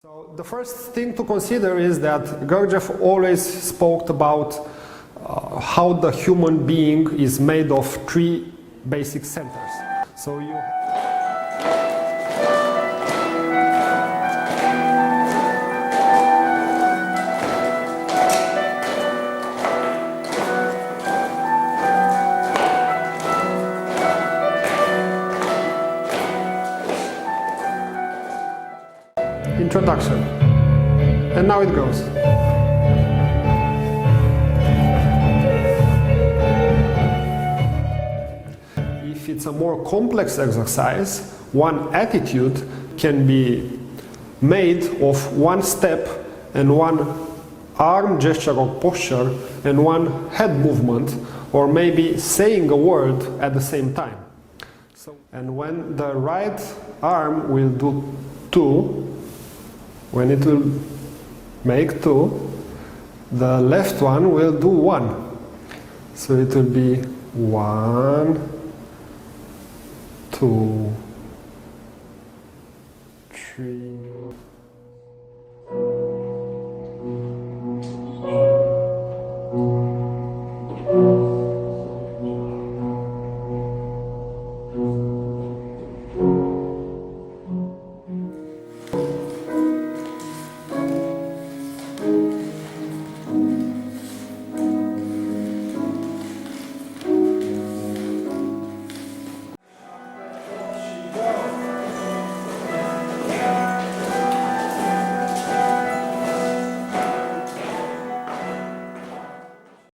So the first thing to consider is that Gurdjieff always spoke about how the human being is made of three basic centers. So you introduction, and now it goes. If it's a more complex exercise, one attitude can be made of one step and one arm gesture or posture and one head movement, or maybe saying a word at the same time. And when the right arm will do 2, when it will make 2, the left one will do 1. So it will be 1, 2, 3.